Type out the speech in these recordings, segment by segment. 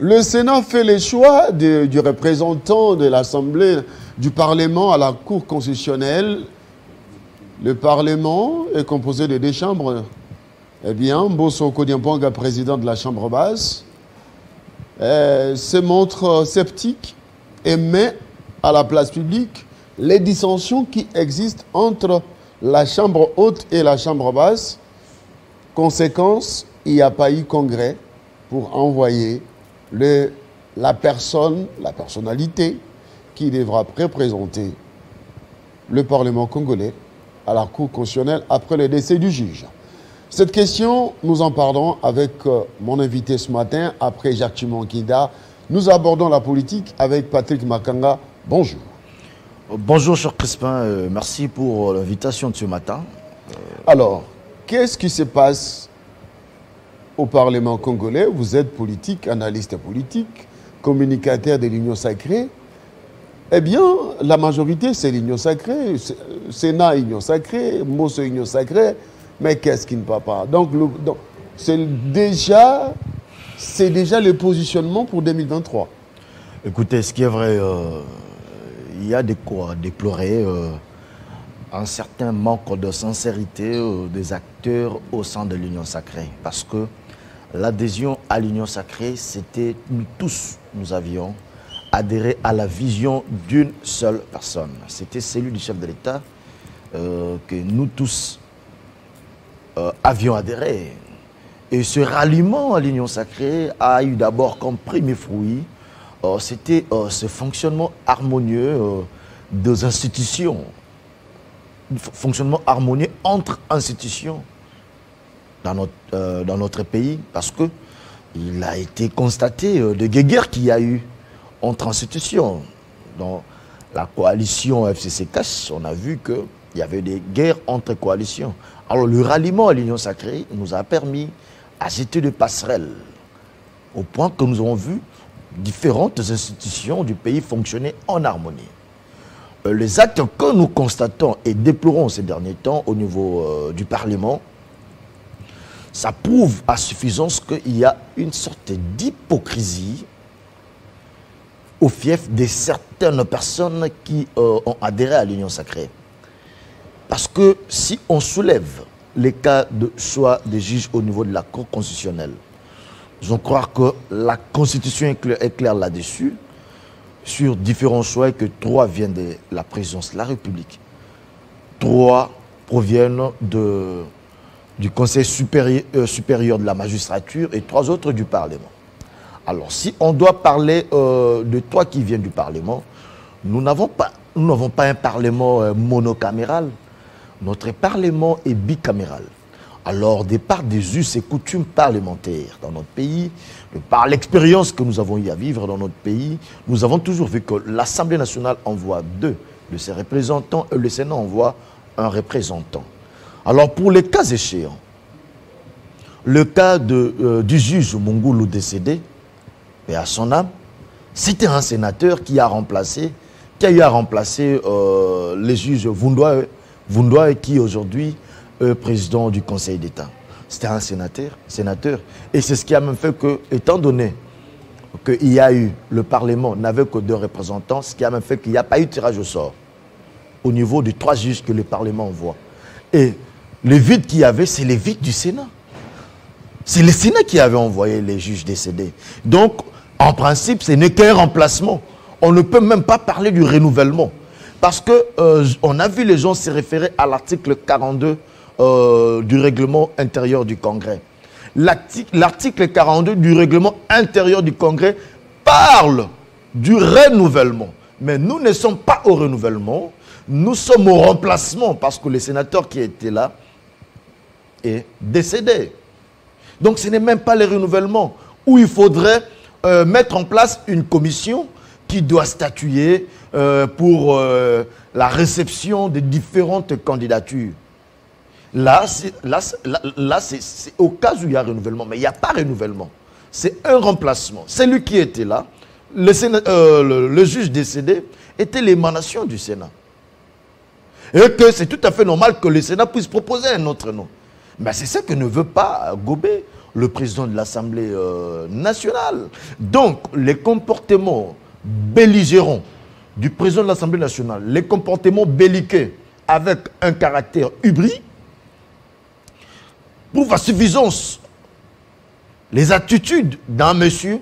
Le Sénat fait le choix du représentant de l'Assemblée, du Parlement à la Cour constitutionnelle. Le Parlement est composé de 2 chambres. Eh bien, Mbosso Kodiampanga, président de la Chambre basse, se montre sceptique et met à la place publique les dissensions qui existent entre la Chambre haute et la Chambre basse. Conséquence, il n'y a pas eu congrès pour envoyer la personnalité qui devra représenter le Parlement congolais à la Cour constitutionnelle après le décès du juge. Cette question, nous en parlons avec mon invité ce matin, après Jacques Chimankida. Nous abordons la politique avec Patrick Makanga. Bonjour. Bonjour, cher Crispin. Merci pour l'invitation de ce matin. Alors, qu'est-ce qui se passe au Parlement congolais? Vous êtes politique, analyste politique, communicateur de l'Union sacrée. Eh bien, la majorité, c'est l'Union sacrée. Sénat, Union sacrée, Mbosso, Union sacrée. Mais qu'est-ce qui ne va pas? Donc c'est déjà le positionnement pour 2023. Écoutez, ce qui est vrai, il y a de quoi déplorer un certain manque de sincérité des acteurs au sein de l'Union sacrée. Parce que l'adhésion à l'Union sacrée, c'était nous avions adhéré à la vision d'une seule personne. C'était celui du chef de l'État que nous tous avions adhéré. Et ce ralliement à l'Union sacrée a eu d'abord comme premier fruit, c'était ce fonctionnement harmonieux des institutions. Fonctionnement harmonieux entre institutions dans notre pays, parce qu'il a été constaté de guerres qu'il y a eu entre institutions. Dans la coalition FCC-CAS, on a vu qu'il y avait des guerres entre coalitions. Alors le ralliement à l'Union sacrée nous a permis à jeter des passerelles, au point que nous avons vu différentes institutions du pays fonctionner en harmonie. Les actes que nous constatons et déplorons ces derniers temps au niveau du Parlement, ça prouve à suffisance qu'il y a une sorte d'hypocrisie au fief de certaines personnes qui ont adhéré à l'Union sacrée. Parce que si on soulève les cas de choix des juges au niveau de la Cour constitutionnelle, je crois que la Constitution est claire là-dessus, sur différents choix, et que 3 viennent de la présidence de la République. 3 proviennent du Conseil supérieur de la magistrature et 3 autres du Parlement. Alors, si on doit parler de 3 qui viennent du Parlement, nous n'avons pas un Parlement monocaméral. Notre Parlement est bicaméral. Alors, de par des us et coutumes parlementaires dans notre pays, de par l'expérience que nous avons eu à vivre dans notre pays, nous avons toujours vu que l'Assemblée nationale envoie 2 de ses représentants et le Sénat envoie un représentant. Alors, pour les cas échéants, le cas du juge Mungulu décédé, et à son âme, c'était un sénateur qui a eu à remplacer les juges Vundoa qui aujourd'hui est président du Conseil d'État. C'était un sénateur. Et c'est ce qui a même fait que, étant donné qu'il y a eu, le Parlement n'avait que 2 représentants, ce qui a même fait qu'il n'y a pas eu de tirage au sort au niveau des 3 juges que le Parlement envoie. Et le vide qu'il y avait, c'est le vide du Sénat. C'est le Sénat qui avait envoyé les juges décédés. Donc, en principe, ce n'est qu'un remplacement. On ne peut même pas parler du renouvellement. Parce qu'on a vu les gens se référer à l'article 42 du règlement intérieur du Congrès. L'article 42 du règlement intérieur du Congrès parle du renouvellement. Mais nous ne sommes pas au renouvellement, nous sommes au remplacement parce que le sénateur qui était là est décédé. Donc ce n'est même pas le renouvellement où il faudrait mettre en place une commission qui doit statuer pour la réception des différentes candidatures. Là, c'est au cas où il y a renouvellement, mais il n'y a pas renouvellement. C'est un remplacement. Celui qui était là, le juge décédé, était l'émanation du Sénat. Et que c'est tout à fait normal que le Sénat puisse proposer un autre nom. Mais c'est ça que ne veut pas Gobé. le président de l'Assemblée nationale. Donc, les comportements belligérants du président de l'Assemblée nationale, les comportements belliqueux avec un caractère hubris, prouvent à suffisance les attitudes d'un monsieur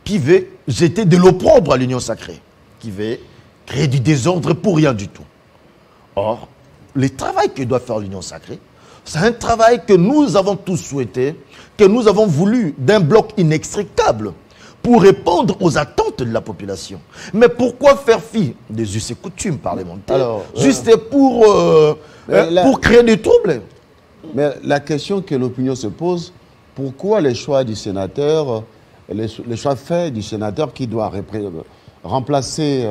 qui veut jeter de l'opprobre à l'union sacrée, qui veut créer du désordre pour rien du tout. Or, le travail que doit faire l'union sacrée, c'est un travail que nous avons tous souhaité, que nous avons voulu d'un bloc inextricable pour répondre aux attentes de la population. Mais pourquoi faire fi des us et coutumes parlementaires juste pour créer des troubles? Mais la question que l'opinion se pose, pourquoi les choix du sénateur, les choix faits du sénateur qui doit remplacer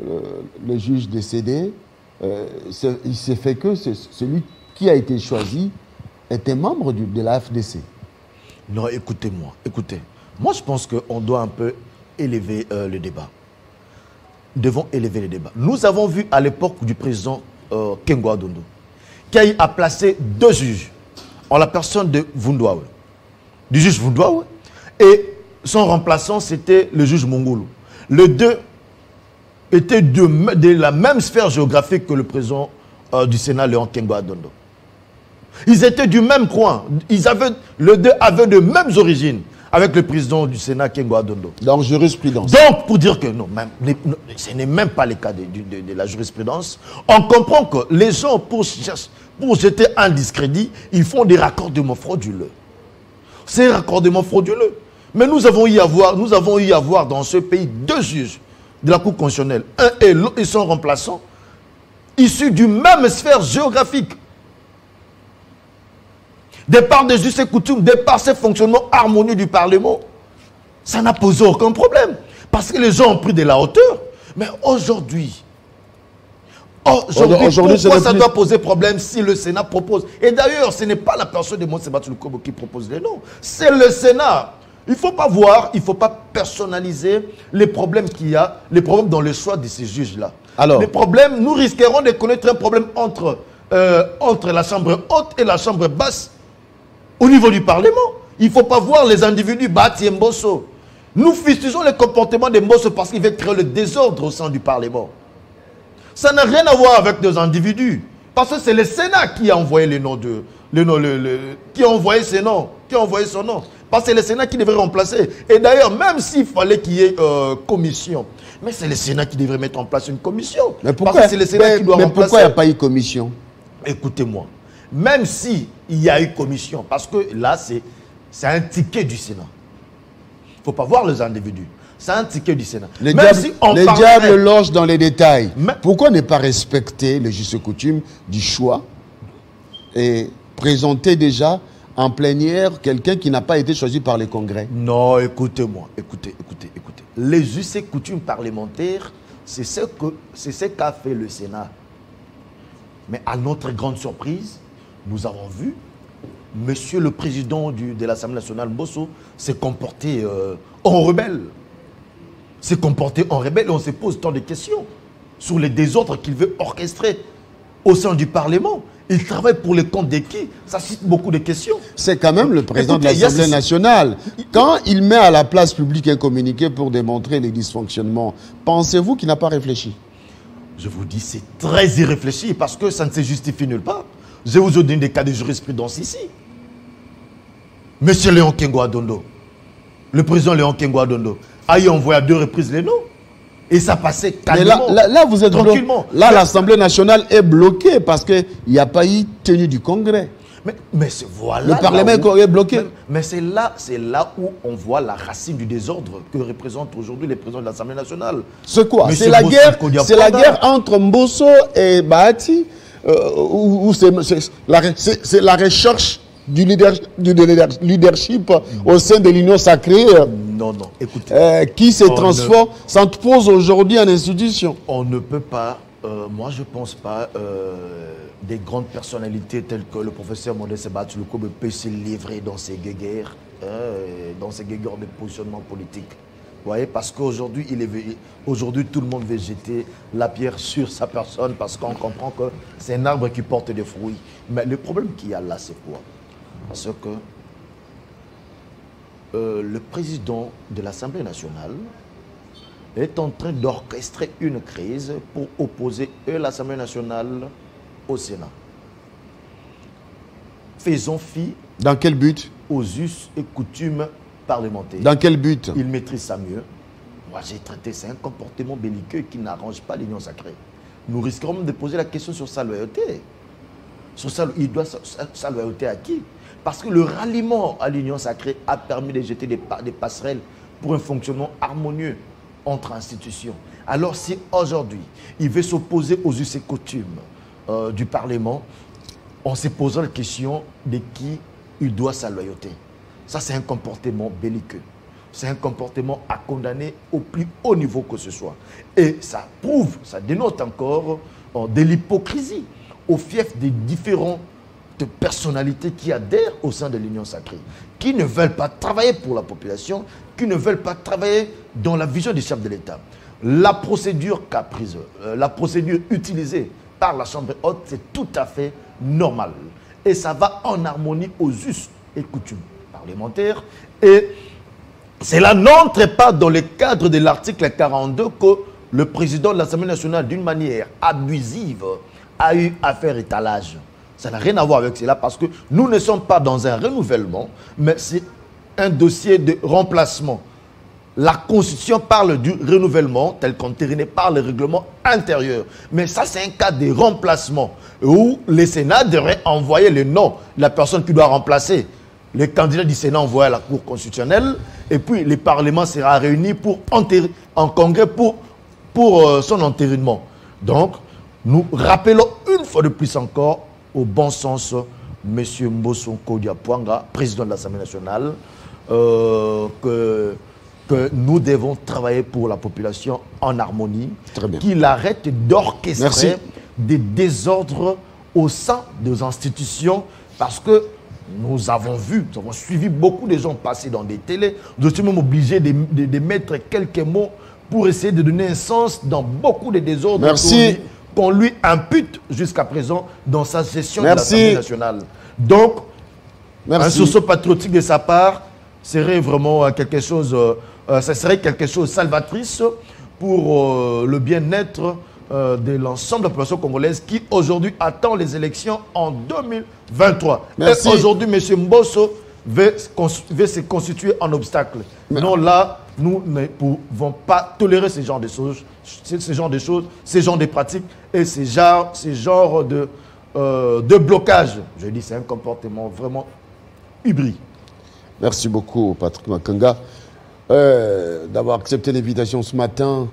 le juge décédé, il s'est fait que celui qui a été choisi était membre de la FDC. Non, écoutez-moi, écoutez. Moi, je pense qu'on doit un peu élever le débat. Nous devons élever le débat. Nous avons vu à l'époque du président Kengo Adondo, qui a placé 2 juges, en la personne de Vundwawe, du juge Vundwawe, et son remplaçant, c'était le juge Mongolo. Les deux étaient de la même sphère géographique que le président du Sénat, Léon Kengo Adondo. Ils étaient du même coin. Les deux avaient de mêmes origines avec le président du Sénat, Kengo Adondo. Donc, jurisprudence. Donc, pour dire que non, ce n'est même pas le cas de la jurisprudence, on comprend que les gens, pour jeter un discrédit, ils font des raccordements frauduleux. Ces raccordements frauduleux. Mais nous avons eu à voir dans ce pays 2 juges de la Cour constitutionnelle, un et son remplaçant, issus du même sphère géographique. De par des us et coutumes, de par ces fonctionnements harmonieux du Parlement, ça n'a posé aucun problème. Parce que les gens ont pris de la hauteur. Mais aujourd'hui, pourquoi ça doit poser problème si le Sénat propose? Et d'ailleurs, ce n'est pas la personne de Monseba Tulukobo qui propose les noms. C'est le Sénat. Il ne faut pas voir, il ne faut pas personnaliser les problèmes qu'il y a, les problèmes dans le choix de ces juges-là. Les problèmes, nous risquerons de connaître un problème entre la chambre haute et la chambre basse au niveau du Parlement. Il ne faut pas voir les individus Bati et Mbosso. Nous fustigeons le comportement de Mbosso parce qu'il veut créer le désordre au sein du Parlement. Ça n'a rien à voir avec des individus. Parce que c'est le Sénat qui a envoyé les noms qui a envoyé ses noms, qui a envoyé son nom. Parce que c'est le Sénat qui devrait remplacer. Et d'ailleurs, même s'il fallait qu'il y ait commission, mais c'est le Sénat qui devrait mettre en place une commission. Mais pourquoi, parce que c'est le Sénat qui doit remplacer. Pourquoi il n'y a pas eu commission? Écoutez-moi. Même s'il y a eu commission, parce que là, c'est un ticket du Sénat. Il ne faut pas voir les individus. C'est un ticket du Sénat. Les diables logent dans les détails. Pourquoi ne pas respecter les justes coutumes du choix et présenter déjà en plénière quelqu'un qui n'a pas été choisi par les congrès? Non, écoutez-moi. Écoutez. Les justes coutumes parlementaires, c'est ce qu'a fait le Sénat. Mais à notre grande surprise, nous avons vu Monsieur le Président de l'Assemblée nationale, Mbosso, s'est comporté en rebelle. S'est comporté en rebelle et on se pose tant de questions sur les désordres qu'il veut orchestrer au sein du Parlement. Il travaille pour le compte de qui? Ça suscite beaucoup de questions. C'est quand même le président de l'Assemblée nationale. Quand il met à la place publique un communiqué pour démontrer les dysfonctionnements, pensez-vous qu'il n'a pas réfléchi? Je vous dis, c'est très irréfléchi parce que ça ne se justifie nulle part. Je vous ai donné des cas de jurisprudence ici. Monsieur Léon Kengo Adondo, le président Léon Kengo Adondo, a eu envoyé à 2 reprises les noms. Et ça passait calmement. Là, vous êtes tranquillement. Là, l'Assemblée nationale est bloquée parce qu'il n'y a pas eu tenue du Congrès. Mais voilà. Le Parlement est bloqué. Mais c'est là où on voit la racine du désordre que représente aujourd'hui les présidents de l'Assemblée nationale. C'est quoi? C'est la guerre entre Mbosso et Bahati ou c'est la recherche du leadership au sein de l'Union sacrée écoutez, qui se transforme, s'entrepose aujourd'hui en institution. On ne peut pas, moi je ne pense pas, des grandes personnalités telles que le professeur Mondé Seba Tulukobo peut se livrer dans ces guéguerres, de positionnement politique. Vous voyez, parce qu'aujourd'hui, tout le monde veut jeter la pierre sur sa personne parce qu'on comprend que c'est un arbre qui porte des fruits. Mais le problème qu'il y a là, c'est quoi? Parce que le président de l'Assemblée nationale est en train d'orchestrer une crise pour opposer l'Assemblée nationale au Sénat. Faisons fi. Dans quel but? Aux us et coutumes parlementaires. Dans quel but? Il maîtrise ça mieux. Moi, j'ai traité, c'est un comportement belliqueux qui n'arrange pas l'union sacrée. Nous risquerons de poser la question sur sa loyauté. Il doit sa loyauté à qui? Parce que le ralliement à l'union sacrée a permis de jeter des passerelles pour un fonctionnement harmonieux entre institutions. Alors si aujourd'hui, il veut s'opposer aux us et coutumes du Parlement, on se posera la question de qui il doit sa loyauté. Ça, c'est un comportement belliqueux. C'est un comportement à condamner au plus haut niveau que ce soit. Et ça prouve, ça dénote encore de l'hypocrisie au fief des différentes personnalités qui adhèrent au sein de l'Union sacrée, qui ne veulent pas travailler pour la population, qui ne veulent pas travailler dans la vision du chef de l'État. La procédure qu'a prise, la procédure utilisée par la Chambre haute, c'est tout à fait normal. Et ça va en harmonie aux us et coutumes parlementaires. Et cela n'entre pas dans le cadre de l'article 42 que le président de l'Assemblée nationale, d'une manière abusive, a eu à faire étalage. Ça n'a rien à voir avec cela parce que nous ne sommes pas dans un renouvellement, mais c'est un dossier de remplacement. La Constitution parle du renouvellement tel qu'entériné par le règlement intérieur. Mais ça, c'est un cas de remplacement où le Sénat devrait envoyer le nom de la personne qui doit remplacer. Le candidat du Sénat envoyé à la Cour constitutionnelle et puis le Parlement sera réuni en congrès pour son entérinement. Donc, nous rappelons une fois de plus encore au bon sens M. Mbosso Kodiapwanga, président de l'Assemblée nationale, que nous devons travailler pour la population en harmonie, qu'il arrête d'orchestrer des désordres au sein des institutions, parce que nous avons vu, nous avons suivi beaucoup de gens passer dans des télés, nous sommes même obligés de mettre quelques mots pour essayer de donner un sens dans beaucoup de désordres qu'on lui impute jusqu'à présent dans sa gestion de l'Assemblée nationale. Donc, un sursaut patriotique de sa part serait vraiment quelque chose, ça serait quelque chose de salvatrice pour le bien-être de l'ensemble de la population congolaise qui aujourd'hui attend les élections en 2023. Et aujourd'hui, M. Mbosso veut se constituer en obstacle. Non, là, nous ne pouvons pas tolérer ce genre de choses, ce genre de pratiques et ce genre de blocage. Je dis, c'est un comportement vraiment hybrid. Merci beaucoup, Patrick Makanga, d'avoir accepté l'invitation ce matin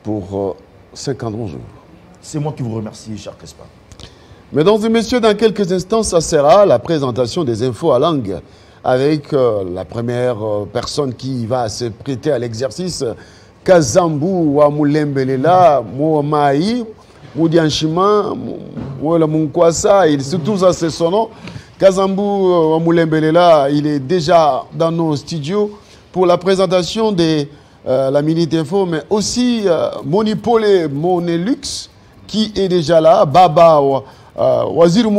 pour 50 jours. C'est moi qui vous remercie, cher Crespin. Mesdames et messieurs, dans quelques instants, ça sera la présentation des infos à langue avec la première personne qui va se prêter à l'exercice, Kazambu Wamulembelela, Mouamaï, Moudianchima, Mouela Munkwasa, c'est tout ça, c'est son nom. Kazambu Wamulembelela, il est déjà dans nos studios pour la présentation de la Minute Info, mais aussi Monipole Monelux qui est déjà là, Baba Wazir